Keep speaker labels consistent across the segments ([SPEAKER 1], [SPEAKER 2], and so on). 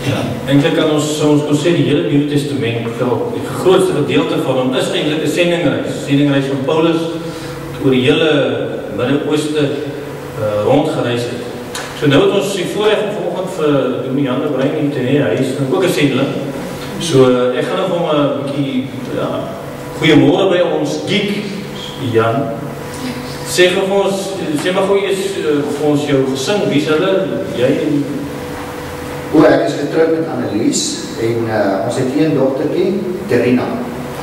[SPEAKER 1] Ja, eintlik kan ons kon sê die hele Nuwe Testament, die grootste gedeelte van hom is eintlik 'n sendingreis van Paulus oor die hele Midde-Ooste rondgereis het. So nou het ons die voorreg vanoggend vir Jan de Bruin hier te hê. Hy is ook 'n sendeling. So ek gaan nou hom 'n bietjie goeiemôre by ons geek Jan. Sê maar gou eers vir ons jou gesin, wie is hulle? Jy en
[SPEAKER 2] ek is getroud met Annelies en ons het een dogtertjie, Terina.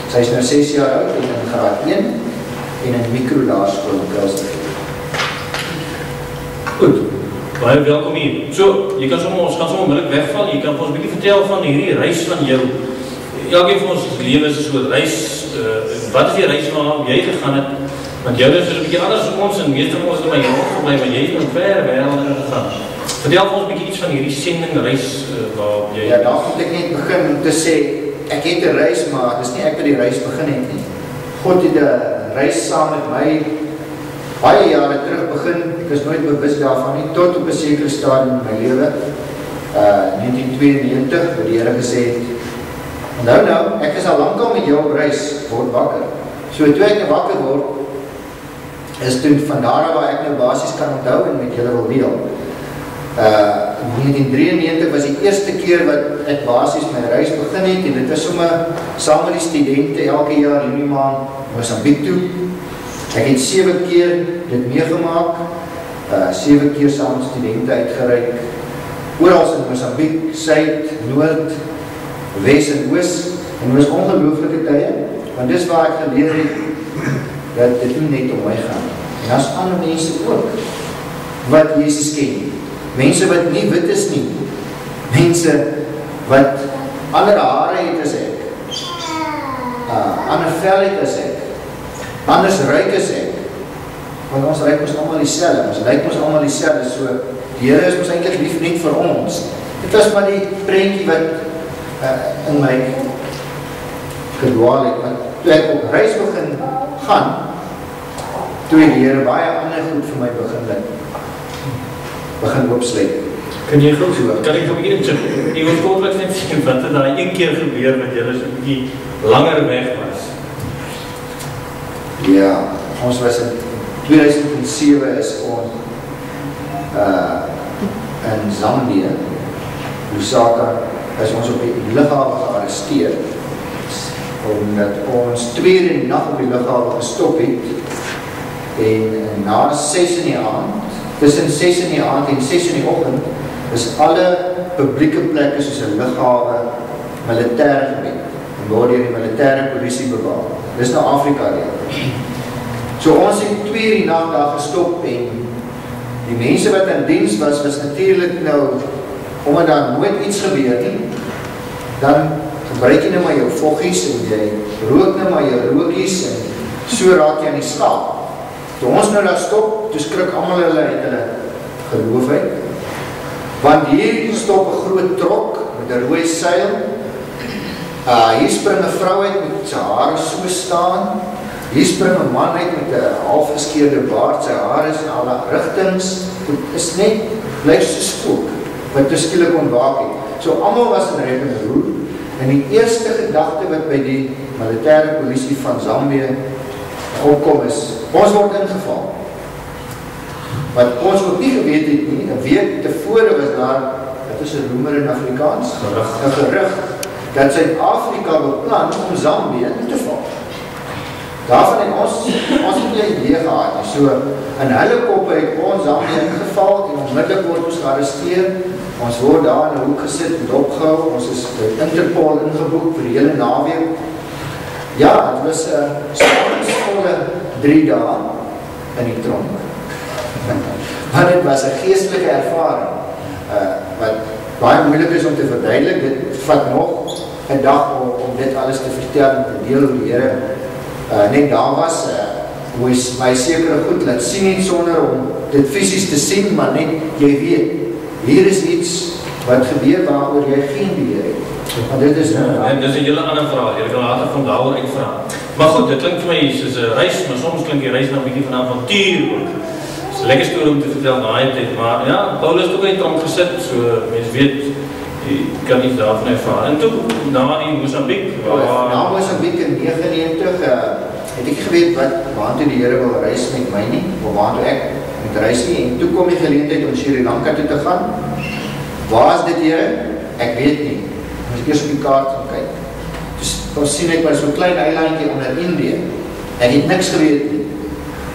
[SPEAKER 2] Sy is nou 6 jaar oud en in graad 1 en in mikrolaerskool in Bruin.
[SPEAKER 1] Goed, baie welkom hier. So, ons gaan sommer onmiddellik wegval. Jy kan ons 'n bietjie vertel van hierdie reis van jou. Elkeen van ons lewe is 'n soort reis. Wat is die reis waarna jy gegaan het? Want jou is 'n bietjie anders as ons en meeste van ons het by jou gebly, maar jy het nou ver wêreld gegaan. Vertel ons 'n bietjie iets van hierdie sendingreis waarop jy...
[SPEAKER 2] Ja, daar moet ek net begin om te sê, ek het 'n reis, maar dis nie ek wat die reis begin het nie. God het 'n reis saam met my baie jare terug begin. Ek is nooit bewus daarvan nie, tot op 'n sekere stadium in my lewe, 1992, waar die Here gesê het, nou, ek is al lankal met jou op reis, word wakker. So toe ek wakker word, is toen van daar waar ek nou basies kan onthou en met julle wil deel. 1993 was die eerste keer wat ek basies my reis begin het en dit was sommer saam met die studente elke jaar Junie maand Mosambik toe. Ek het 7 keer dit meegemaak, 7 keer saam met studente uitgereik, oral in Mosambik, Suid, Noord, Wes en Oos, en dit was ongelooflike tye, want dis waar ek geleer het dat dit nie net om my gaan. En daar's ander mense ook wat Jesus ken. Mense wat nie wit is nie. Mense wat ander hare het as ek. Ander vel het as ek. Anders ruik as ek. Want ons ruik ons almal dieselfde. Ons lyk ons almal dieselfde. So die Here is ons eintlik lief net vir ons. Dit was maar die prentjie wat in my gedwaal het. Want toe ek op reis begin gaan, toe die Here baie ander goed vir my begin opsluit.
[SPEAKER 1] Kan ek gou eentjie, jy wil kortliks net sê, wat het daai een keer gebeur, wat jy so 'n bietjie langer weg was?
[SPEAKER 2] Ja, ons was in 2007 is ons in Zambië, Lusaka, is ons op die lughawe gearresteer, omdat ons 2 uur in die nag op die lughawe gestop het, en na 6 in die aand, tussen 6 in die aand en 6 in die oggend, is alle publieke plekke soos 'n lughawe militêr gebied, en word deur die militêre polisie bewaak. Dis nou Afrika deel. So ons het 2 uur die nag daar gestop, en die mense wat in diens was natuurlik nou, omdat daar nooit iets gebeur nie, dan gebruik jy nou maar jou voggies, en jy rook nou maar jou rookies, en so raak jy aan die slaap. Toe ons nou daar stop, toe skrik almal hulle uit hulle geloof uit, want hier stop 'n groot trok met 'n rooi seil, hier spring 'n vrou uit met sy hare so staan, hier spring 'n man uit met 'n halfgeskeurde baard, sy hare is in alle rigtings, dit is net, blyk so spook, wat toe skielik ontwaak het. So almal was in rep en roer, en die eerste gedagte wat by die militêre polisie van Zambië opkom is, ons word ingeval. Wat ons ook nie geweet het nie, 'n week tevore was daar, dit is 'n roemer in Afrikaans, 'n gerug, dat Suid-Afrika beplan om Zambië in te val. Daarvan het ons het nie 'n idee gehad nie. So in hulle koppe het ons Zambië ingeval en onmiddellik word ons gearresteer. Ons word daar in 'n hoek gesit en dopgehou. Ons is by Interpol ingeboek vir die hele naweek. Ja, het was 'n spannende 3 dae in die tronk. Maar dit was 'n geestelike ervaring wat baie moeilik is om te verduidelik. Dit vat nog 'n dag om dit alles te vertel en te deel hoe die Here net daar was, hoe hy my sekere goed laat sien nie sonder om dit fisies te sien, maar net jy weet, hier is iets wat gebeur waaroor jy geen beheer het. Want dit is
[SPEAKER 1] en dis 'n hele ander vraag. Jy kan later van daaroor uitvra. Maar goed, dit klink vir my soos 'n reis, maar soms klink die reis nou 'n bietjie van 'n avontuur ook. Dis 'n lekker storie om te vertel daai tyd, maar ja, Paulus het ook in tronk gesit, so mense weet jy kan iets daarvan ervaar. En toe, na die Mozambiek,
[SPEAKER 2] Na Mozambiek in 99, het ek geweet waartoe die Here wil reis met my nie, of waartoe ek moet reis nie, en toe kom die geleentheid om Sri Lanka toe te gaan. Waar is dit, Here? Ek weet nie. Moet ek eers op die kaart gaan kyk. Dus sien ek maar so'n klein eilandjie onder Indië. Ek het niks geweet nie.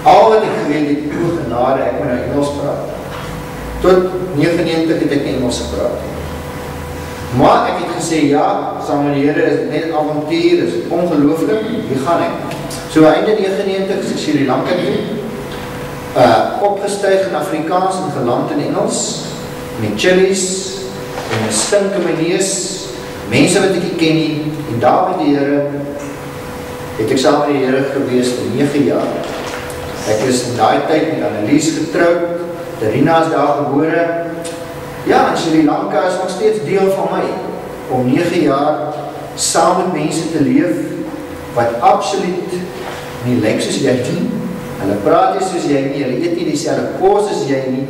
[SPEAKER 2] Al wat ek geweet het, hoe genade, ek moet nou Engels praat. Tot 99 het ek Engels gepraat. Maar ek het gesê, ja, saam met die Here is net avontuur, is ongelooflik, hier gaan ek. So einde 99 is ek Sri Lanka toe, opgestuig in Afrikaans en geland in Engels, met chilies, en een stink in my neus, mense wat ek nie ken nie, en daar met die Here, het ek saam met die Here gewees vir 9 jaar. Ek is in daai tyd met Annelies getrouwd, Terina is daar gebore. Ja, en Sri Lanka is nog steeds deel van my, om 9 jaar saam met mense te leef, wat absoluut nie lyk soos jy nie, hulle praat nie soos jy nie, hulle eet nie dieselfde kos as jy nie,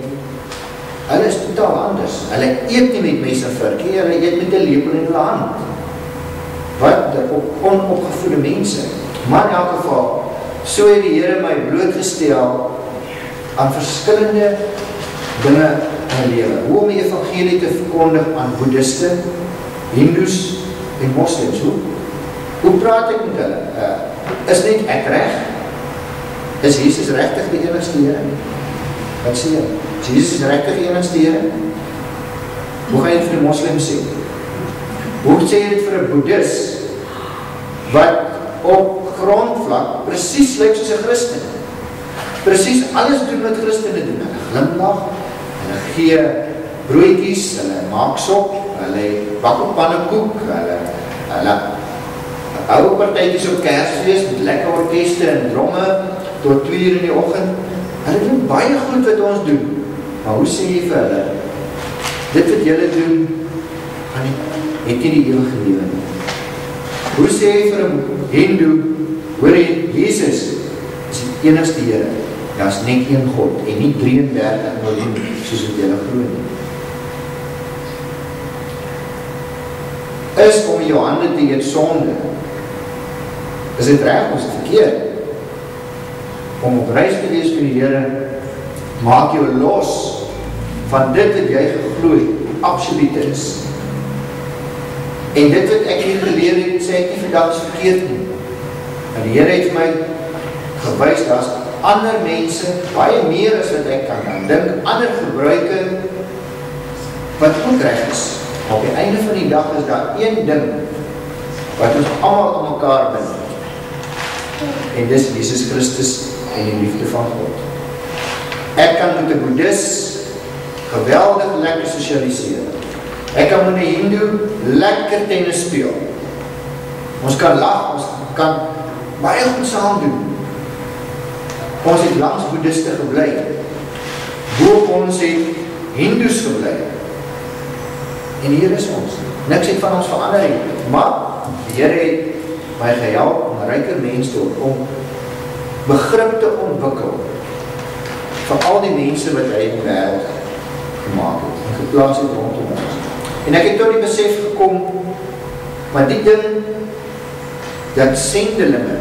[SPEAKER 2] hulle is totaal anders, hulle eet nie met mense verkeer, hulle eet met 'n lepel in hulle hand, wat onopgevoede mense, maar in elk geval, so het die Here my blootgestel aan verskillende dinge in die lewe, hoe om die evangelie te verkondig aan boeddhiste, hindoes en moslims, hoe praat ek met hulle? Is net ek reg? Is Jesus regtig die enigste Here? Wat sê jy? Is Jesus regtig die enigste Here? Hoe gaan jy dit vir die moslims sê? Hoe sê jy dit vir 'n boeddhis wat op grondvlak presies lyk soos 'n Christen? Presies alles doen wat Christene doen. Hulle glimlag, hulle gee broodjies, hulle maak sop, hulle bak op pannekoek, hulle hou partytjies op Kersfees met lekker orkeste en dromme tot 2 uur in die oggend. Hulle doen baie goed wat ons doen. Maar hoe sê jy vir hulle? Dit wat julle doen, het nie die ewige lewe nie. Hoe sê jy vir 'n Hindoe, hoor jy, Jesus is die enigste Here. Daar is net een God en nie 33 miljoen soos wat julle glo nie. Is om jou hande te eet sonde? Is dit reg of is dit verkeerd? Om op reis te wees vir die Here, maak jou los van dit wat jy geglo het, absoluut is. En dit wat ek hier geleer het, sê ek nie vandag is verkeerd nie. En die Here het my gewys, daar is ander mense, baie meer as wat ek kan dink, ander gebruike, wat ook reg is. Op die einde van die dag is daar een ding, wat ons almal aan mekaar bind. En dis Jesus Christus en die liefde van God. Ek kan met 'n boeddhis geweldig lekker sosialiseer. Ek kan met 'n hindoe lekker tennis speel. Ons kan lag, ons kan baie goed saam doen. Ons het langs boeddhiste gebly. Boop ons het hindoes gebly. En hier is ons. Niks het van ons verander nie. Maar die Here het my gehelp om 'n ryker mens te word, om begrip te ontwikkel vir al die mense wat hy in die wêreld gemaak het en geplaas het rondom ons. En ek het tot die besef gekom, maar die ding dat sendelinge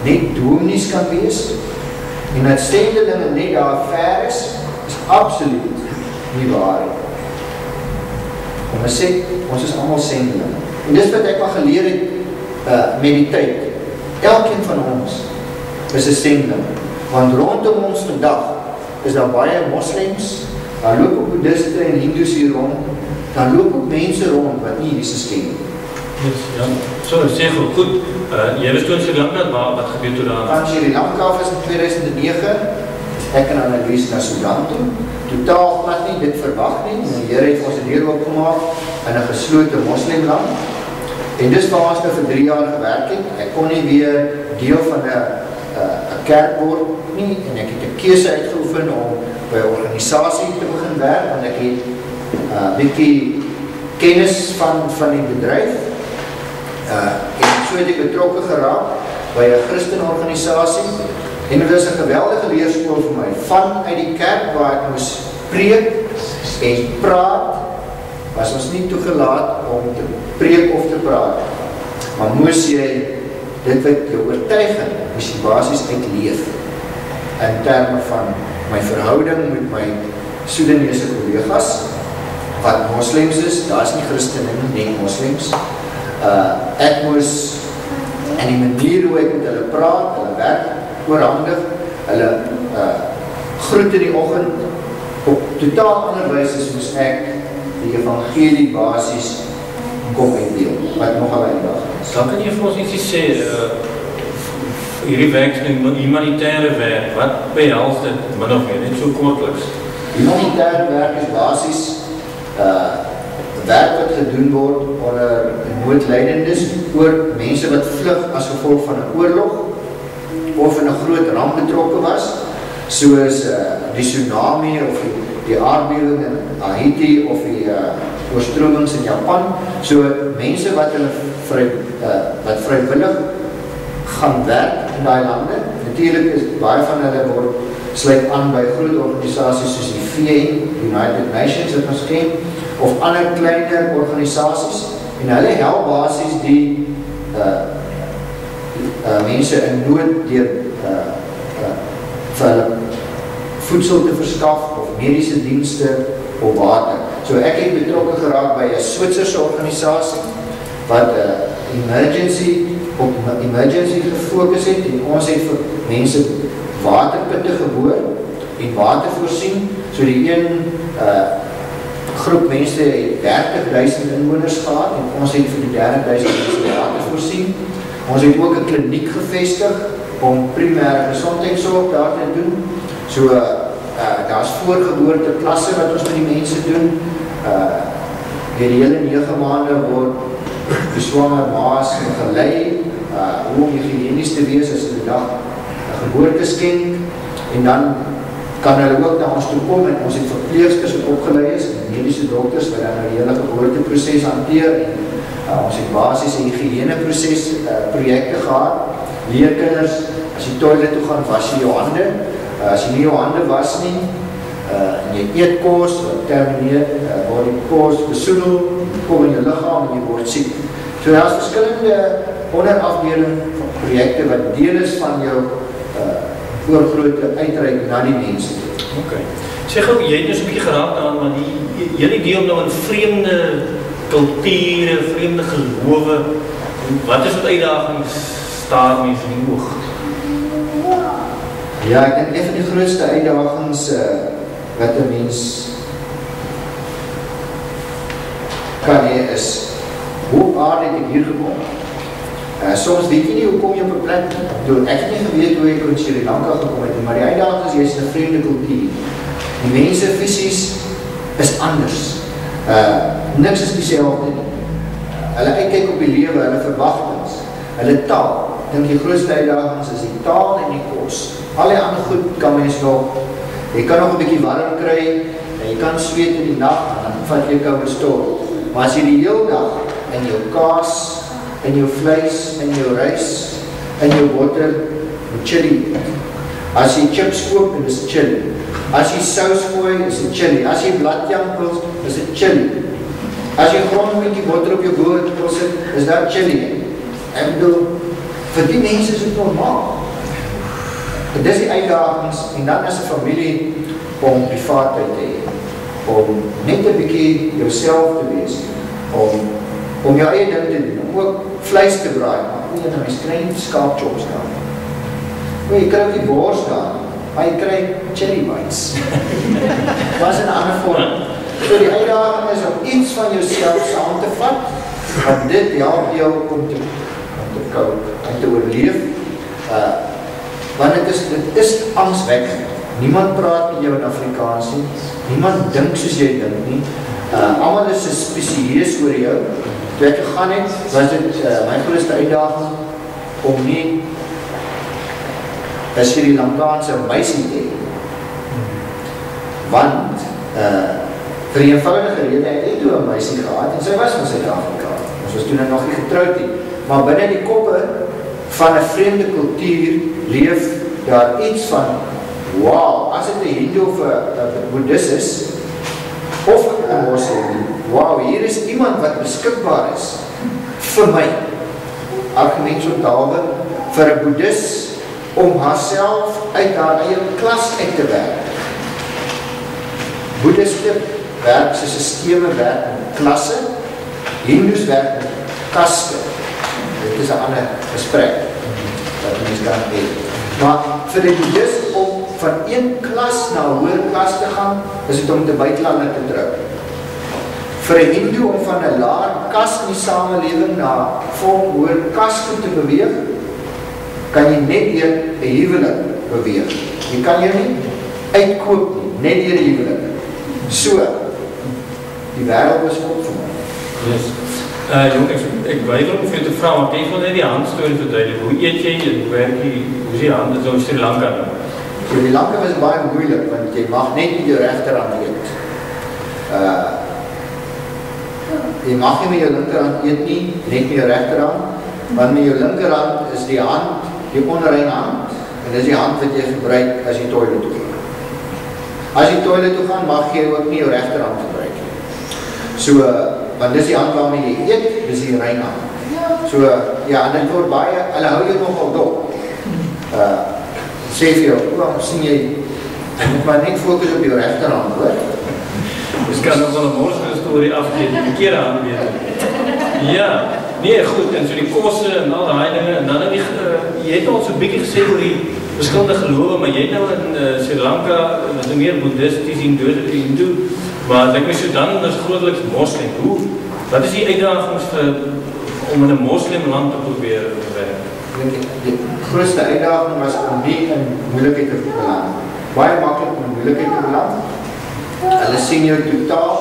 [SPEAKER 2] net dominees kan wees en dat sendelinge net daar ver is absoluut nie waar nie. En ons sê, ons is almal sendelinge. En dis wat ek maar geleer het met die tyd. Elkeen van ons is 'n sendeling. Want rondom ons vandag is daar baie moslems, daar loop ook boeddhiste en hindoes hier rond, daar loop ook mense rond wat nie Jesus ken nie.
[SPEAKER 1] Ja, so, sê goed. Jy was toe in Sri Lanka, maar wat gebeur toe daar?
[SPEAKER 2] Van Sri Lanka af is in 2009, ek en Annelies na Sudan toe, totaal glad nie dit verwag nie, en die Here het ons 'n deur oopgemaak in 'n geslote moslimland, en dis waar ons nou vir 3 jaar gewerk het. Ek kon nie weer deel van 'n kerk word nie, en ek het 'n keuse uitgeoefen om by 'n organisasie te begin werk, want ek het 'n bietjie kennis van die bedryf, en so het ek betrokke geraak by 'n Christenorganisasie, en dit is 'n geweldige leerskool vir my, vanuit die kerk waar ek moes preek en praat, was ons nie toegelaat om te preek of te praat. Maar moes jy dit wat jou oortuiging, moes jy basies uitleef in terme van my verhouding met my Soedanese kollegas, wat moslems is, daar is nie Christene nie, moslems. Ek moes in die manier hoe ek met hulle praat, hulle werk oorhandig, hulle groet in die oggend, op totaal ander wyse moes ek die evangelie basis kom uitdeel, wat nogal eindig is.
[SPEAKER 1] Dan kan jy vir ons iets sê, hierdie werk is humanitaire werk, wat behels dit min of meer, net so kortliks?
[SPEAKER 2] Humanitaire werk is basis werk wat gedoen word onder noodlydendes, oor mense wat vlug as gevolg van 'n oorlog of in 'n groot ramp betrokke was, soos die tsunami of die aardbewing in Haiti of die oorstromings in Japan. So mense wat wat vrywillig gaan werk in daai lande. Natuurlik is baie van hulle word sluit aan by groot organisasies soos die VN, United Nations wat ons ken, of ander kleiner organisasies, en hulle help basies die mense in nood deur vir hulle voedsel te verskaf of mediese dienste of water. So ek het betrokke geraak by 'n Switserse organisasie wat op emergency gefokus het, en ons het vir mense waterputte geboor en water voorsien. So die een groep mense het 30.000 inwoners gehad, en ons het vir die 30.000 mense water voorsien. Ons het ook 'n kliniek gevestig om primêre gesondheidsorg daar te doen. So daar is voorgeboorte klasse wat ons met die mense doen. Die hele 9 maande word die swanger ma's gelei, hoe om hygiënies te wees as hulle dag 'n geboorte skenk, en dan kan hulle ook na ons toe kom, en ons het verpleegsters wat opgelei is, en mediese dokters wat dan die hele geboorteproses hanteer, en ons het basis en hygiëneproses projekte gehad. Leerkinders, as jy toilet toe gaan, was jy jou hande. As jy nie jou hande was nie, en jy eet kos, termineer, word die kos besoedel, kom in jou liggaam en jy word siek. So daar is verskillende onderafdeling van projekte wat deel is van jou voorgrootte uitreik na die mense.
[SPEAKER 1] Okay. Sê gou, jy het nou so 'n bietjie geraak aan, maar die hele idee om nou in vreemde kulture, vreemde gelowe, wat is wat uitdagings staar mense in die oog?
[SPEAKER 2] Ja, ek dink een van die grootste uitdagings wat 'n mens kan hê is, hoe aarde het ek hier gekom? Soms weet jy nie hoe kom jy op 'n plek. Ek het nie geweet hoe ek in Sri Lanka gekom het, maar die uitdaging is, jy is 'n vreemde kultuur. Die mense fisies is anders. Niks is dieselfde nie. Hulle uitkyk op die lewe, hulle verwagtings, hulle taal. Ek dink die grootste uitdagings is die taal en die kos. Al die ander goed kan mens nog, jy kan nog 'n bietjie warm kry, en jy kan sweet in die nag, en dan vat jy koue stort. Maar as jy die hele dag in jou kaas, in jou vleis, in jou rys, in jou botter, met chili. As jy chips koop, dan is dit chili. As jy sous gooi, is dit chili. As jy bladjampels, is dit chili. As jy gewoon 'n bietjie botter op jou brood sit, is dat chili. Ek bedoel, vir die mense is dit normaal. Dit is die uitdagings, en dan is 'n familie om privaatheid te hê, om net 'n bietjie jouself te wees, om jou eie ding te doen, om ook vleis te braai, maar nie nou, jy kry nie skaapchops daar. Jy kry ook die bors daar, maar jy kry chili bites. Was in 'n ander vorm. So die uitdaging is om iets van jouself saam te vat, want dit help jou om te koop, om te oorleef. Want dit is angswekkend. Niemand praat met jou in Afrikaans nie. Niemand dink soos jy dink nie. Almal is spesieus oor jou. Toe ek gegaan het, was dit my grootste uitdaging om nie 'n Sri Lankaanse meisie te hê. Want vir 'n eenvoudige rede, ek het toe 'n meisie gehad en sy was van Suid-Afrika. Ons was toen nog nie getroud nie. Maar binne die koppe van 'n vreemde kultuur leef daar iets van, wow, as dit 'n Hindu of 'n Boeddhist is, of 'n Moslim, wow, hier is iemand wat beskikbaar is vir my. Argument so dalwe vir 'n boeddhis om haarself uit haar eie klas uit te werk. Boeddhiste werk sy systeme werk in klasse, Hindus werk in kaste. Dit is 'n ander gesprek wat mens kan hê. Maar vir die boeddhist om van een klas na 'n hoër klas te gaan, is dit om te buitelande te trou. Vir 'n Hindu om van 'n laer kas in die samelewing na volk hoër kas toe te beweeg, kan jy net deur 'n huwelik beweeg. Jy kan jou nie uitkoop nie, net deur 'n huwelik. So, die wêreld is op vir my.
[SPEAKER 1] Yes. Jong, ek weiger om vir jou te vra, maar ek wil net die handstorie verduidelik. Hoe eet jy en hoe werk jy, hoe is die hand, so in Sri Lanka?
[SPEAKER 2] Sri Lanka was baie moeilik, want jy mag net met jou regterhand eet. Jy mag nie met jou linkerhand eet nie, net met jou regterhand, want met jou linkerhand is die hand, die onreine hand, en dis die hand wat jy gebruik as jy toilet toe gaan. As jy toilet toe gaan, mag jy ook nie jou regterhand gebruik nie. So, want dis die hand waarmee jy eet, dis die reine hand. So, ja, en dit word baie, hulle hou jy nogal dop. Sê vir jou, sien jy moet maar net fokus op jou regterhand, hoor.
[SPEAKER 1] Dus kan nog wel een mooie story afgeven, die verkeerde aanbieden. Ja, nee, goed, en so die kosse en al die dinge, en dan jy het al so 'n bietjie gesê oor die verskillende gelowe, maar jy het nou in Sri Lanka, wat meer boeddhisties, Hindu, maar ek my Sudan is grootliks moslim. Wat is die uitdagings om in 'n moslimland te probeer werk?
[SPEAKER 2] Die grootste uitdaging was om nie in moeilikheid te beland. Baie maklik om in moeilikheid te beland. Hulle sien jou totaal,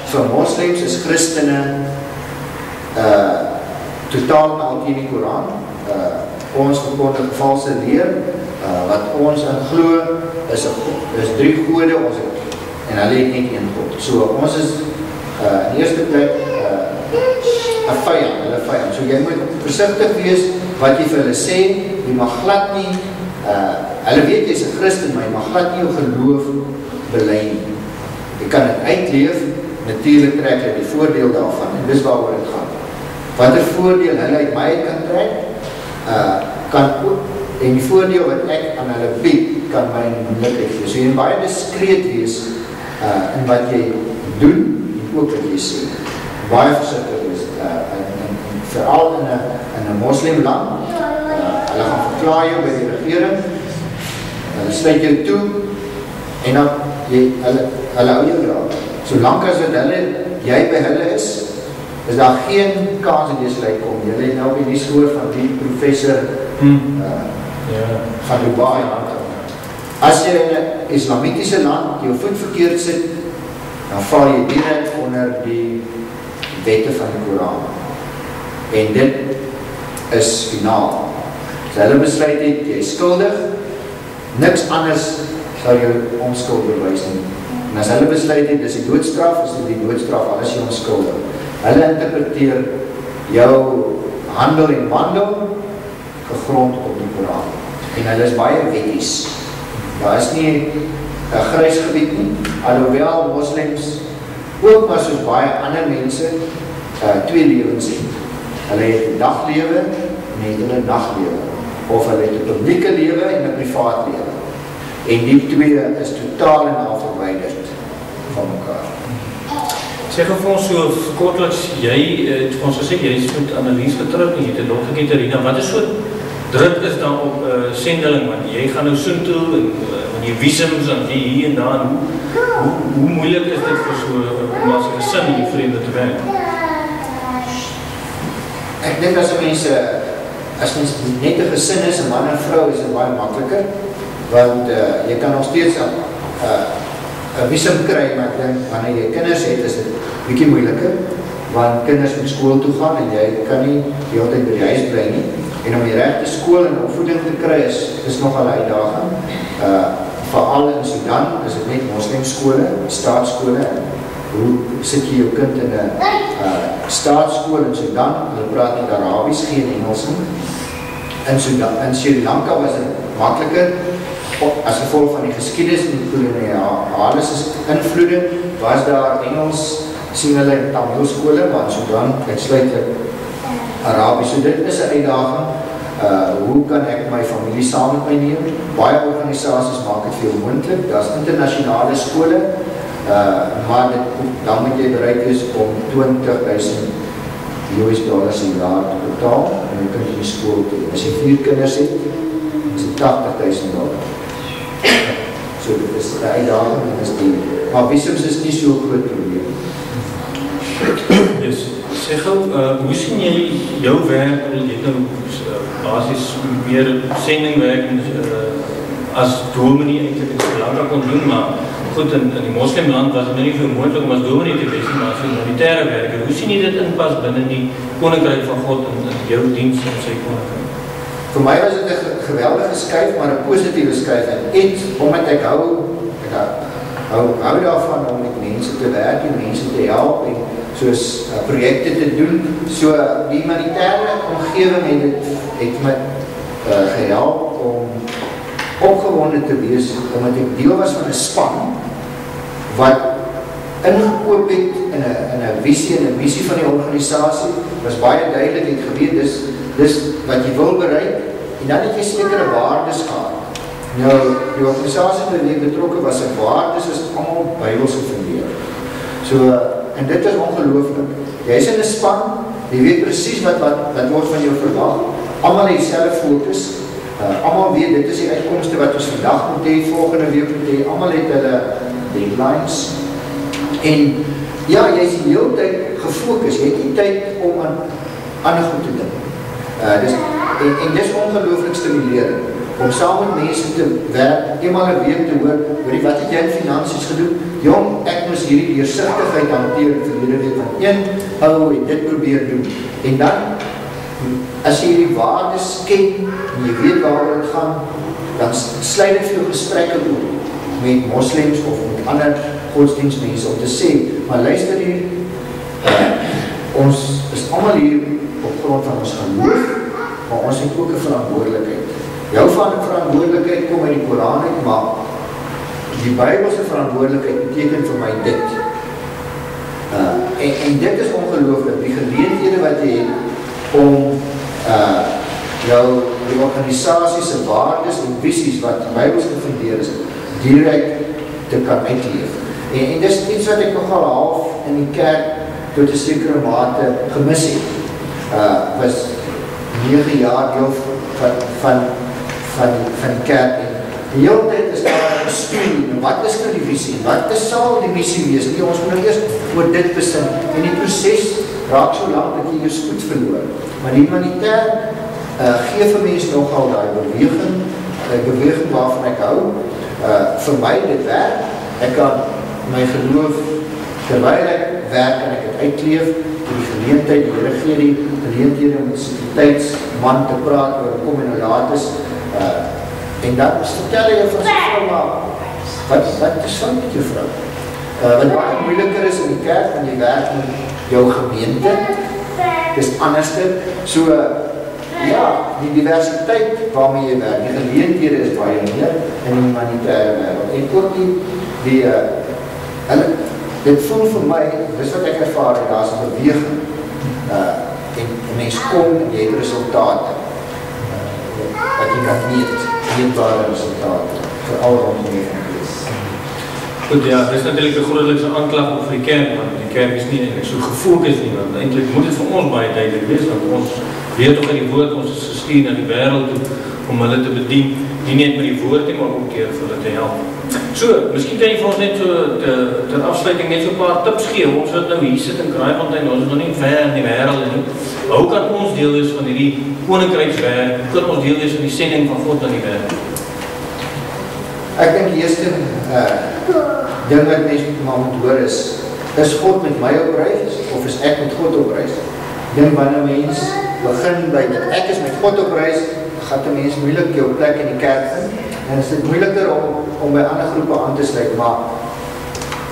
[SPEAKER 2] vir moslims is Christene totaal nou teen die Koran. Ons verkondig valse leer, wat ons in glo is 3 gode, en hulle het net een God. So ons is in die eerste plek 'n vyand, hulle vyand. So jy moet versigtig wees wat jy vir hulle sê, jy mag glad nie, hulle weet jy is 'n Christen, maar jy mag glad nie jou geloof bely nie. Jy kan dit uitleef, natuurlijk trek jy die voordeel daarvan, en dis waaroor het gaan. Wat die voordeel hulle uit my kan trek, kan ook, en die voordeel wat ek aan hulle bied, kan my moeilikheid wees. So jy moet baie diskreet wees, in wat jy doen, en ook wat jy sê. Baie versigtig wees, en veral in 'n moslimland, hulle gaan verklaar jou by die regering, hulle sluit jou toe, en dan, hulle hou jou daar. Solank as wat jy by hulle is daar geen kans dat jy sal uitkom. Jy het nou by die skoor van die professor van Dubai. As jy in 'n islamitiese land jou voet verkeerd sit, dan val jy direk onder die wette van die Koran. En dit is finaal. As hulle besluit het, jy is skuldig, niks anders sal jou onskuld bewys nie. En as hulle besluit het, dis die doodstraf, is dit die doodstraf, al is jy onskuldig. Hulle interpreteer jou handel en wandel gegrond op die Koran. En hulle is baie wetties. Daar is nie 'n grys gebied nie, alhoewel moslims ook maar soos baie ander mense 2 lewens het. Hulle het 'n daglewe en hulle 'n naglewe. Of hulle het 'n publieke lewe en 'n privaat lewe. En die 2 is totaal en al verwyderd van mekaar.
[SPEAKER 1] Sê gou vir ons so kortliks, jy het vir ons gesê, jy is met Annelies getroud en jy het 'n dogter Katerina. Wat is so druk is dan op sendeling, want jy gaan nou soontoe en die visums en die hier en daar. Hoe moeilik is dit vir so om as 'n gesin in die vreemde te werk?
[SPEAKER 2] Ek dink as mense net 'n gesin is, 'n man en vrou, is dit baie makliker, want jy kan nog steeds 'n visum kry, maar ek dink wanneer jy kinders het, is dit bietjie moeiliker, want kinders moet skool toe gaan en jy kan nie die hele tyd by die huis bly nie. En om die regte skool en opvoeding te kry is nogal 'n uitdaging. Veral in Sudan is dit net moslimskole, staatskole. Hoe sit jy jou kind in 'n staatsskool in Sudan? Hulle praat nie Arabies, geen Engels nie. In Sri Lanka was dit makliker as gevolg van die geskiedenis en die koloniale invloede, was daar Engels sien hulle in Tamil skole, maar in Sudan uitsluitlik Arabies. So dit is 'n uitdaging. Hoe kan ek my familie saam met my neem? Baie organisasies maak dit veel moontlik. Daar's internasionale skole, maar dan moet jy bereid wees om $20,000 'n jaar te betaal en jy kan die skool toe. As jy 4 kinders het, is dit $80,000. So dit is 'n uitdaging, dit is die, maar visums is nie so groot probleem.
[SPEAKER 1] Dus, sê gou, hoe sien jy jou werk, jy het nou basis meer sendingwerk as dominee eintlik in Sri Lanka kon doen, maar goed, in die moslimland was het nou nie veel moontlik om as dominee te wees, maar as humanitaire werker. Hoe sien jy dit inpas binne die Koninkryk van God en jou diens in sy Koninkryk?
[SPEAKER 2] Vir my was dit 'n geweldige skuif, maar 'n positiewe skuif. En iets, omdat ek hou daarvan om met mense te werk en mense te help en soos projekte te doen. So die humanitaire omgewing het my gehelp om opgewonde te wees, omdat ek deel was van 'n span wat ingekoop het in 'n visie en 'n missie van die organisasie. Was baie duidelik, het geweet, dis wat jy wil bereik, en dan het jy sekere waardes gehad. Nou, die organisasie wat jy betrokke was, en waardes is allemaal Bybels gefundeer. So, en dit is ongelooflik. Jy is in 'n span, jy weet presies wat word van jou verwag, allemaal het dieselfde fokus, allemaal weet, dit is die uitkomste wat ons vandag moet hê, volgende week moet hê, allemaal het hulle deadlines, en ja, jy is die hele tyd gefokus, jy het die tyd om aan ander goed te doen. En dis ongelooflik stimulerend, om saam met mense te werk, eenmaal 'n week te hoor, wat het jy in finansies gedoen? Jong, ek moes hierdie deursigtigheid hanteer verlede week van een ou het dit probeer doen. En dan, as jy die waardes ken, en jy weet waaroor het gaan, dan sluit dit veel gesprekke oor met moslems of met ander godsdienstmense om te sê, maar luister hier, ons is allemaal hier op grond van ons geloof, maar ons het ook 'n verantwoordelikheid. Jou verantwoordelikheid kom uit die Koran uit, maar die Bybelse verantwoordelikheid beteken vir my dit. En dit is ongelooflik, die geleenthede wat jy het om die organisasie se waardes en visies wat Bybels gefundeer is, direk te kan uitleef. En dis iets wat ek nogal half in die kerk tot 'n sekere mate gemis het. Was 9 jaar deel van die kerk, en die hele tyd is daar 'n studie, wat is nou die visie, wat sal die missie wees, ons moet nou eers oor dit besin, en die proses raak so lang dat jy jou spoed verloor, maar die humanitair gee vir mens nogal die beweging waarvan ek hou, vir my dit werk, ek kan my geloof, terwyl ek werk, kan ek het uitleef, die geleentheid, die Here gee die geleenthede om die sekuriteitsman te praat oor kom en hoe laat is, en dan vertel jy van sy vrou, maar wat is van met jou vrou? Wat baie moeiliker is in die kerk, want jy werk met jou gemeente, is anders dit, so ja, die diversiteit waarmee jy werk, die geleenthede is baie meer in die humanitaire wêreld, en ook dit voel vir my, dis wat ek ervaar, daar is 'n beweging, en mens kom en jy het resultate, wat jy kan meetbare resultate, veral rondom die evangelis.
[SPEAKER 1] Goed, ja, dit is natuurlijk een grootlikse aanklag over die kerk, want die kerk is nie eintlik so gefokus nie, want eintlik moet het vir ons baie duidelik wees, want ons weet toch in die woord, ons is gestuur na die wêreld toe, om hulle te bedien, nie net met die woord nie, maar ook keer vir hulle te help. So, miskien kan jy vir ons net so, ter afsluiting net so 'n paar tips gee, ons wat nou hier sit in Kraaifontein, ons is nog nie ver in die wêreld nie, hoe kan ons deel wees van hierdie koninkrykswerk, hoe kan ons deel wees van die sending van God aan die wêreld?
[SPEAKER 2] Ek dink die eerste ding wat mens moet hoor is God met my op reis, of is ek met God op reis? Ek dink wanneer mens begin by dat ek is met God op reis, gaan die mens moeilik jou plek in die kerk vind, en is dit moeiliker om by ander groepe aan te sluit, maar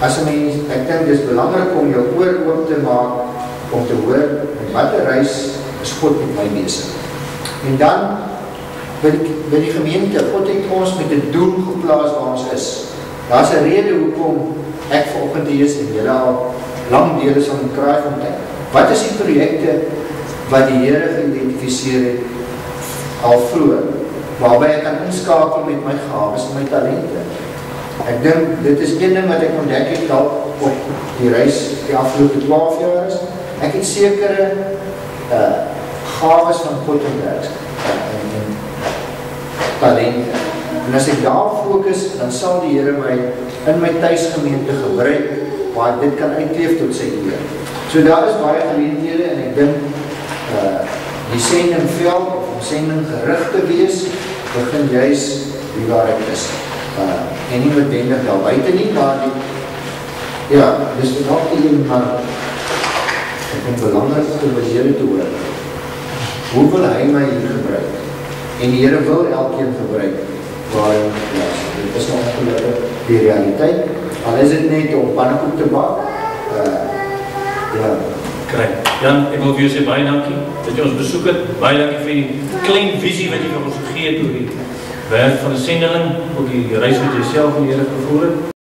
[SPEAKER 2] as 'n mens, ek dink dit is belangrik om jou oor oop te maak, om te hoor, met watter reis is God met my besig. En dan, by die gemeente, God het ons met 'n doel geplaas waar ons is. Daar is 'n rede hoekom ek vanoggend hier is en julle al lang deel is van die Kraaifontein. Wat is die projekte wat die Here geïdentifiseer het al vroeër, waarby ek kan inskakel met my gawes en my talente? Ek dink, dit is een ding wat ek ontdek het al op die reis die afgelope 12 jaar is. Ek het sekere gawes van God ontdek en talente. En as ek daar fokus, dan sal die Here my in my tuisgemeente gebruik, waar dit kan uitleef tot sy eer. So daar is baie geleenthede en ek dink die sendingveld of die sendinggerig te wees, begin juis wie waar ek is. En nie noodwendig daar buiten nie, maar die, ja, dis nog die een, maar ek vind belangrijk om die Here te hoor. Hoe wil hy my hier gebruik? En die Here wil elkeen gebruik waar hy plaas. Dit is nog ongelukkig die realiteit. Al is dit net om pannekoek te bak. Ja.
[SPEAKER 1] Kry. Jan, ek wil vir jou sê baie dankie dat jy ons besoek het. Baie dankie vir die klein visie wat jy vir ons gegee het oor die werk van die sendeling, ook die reis wat jy self in die Here gevoer het.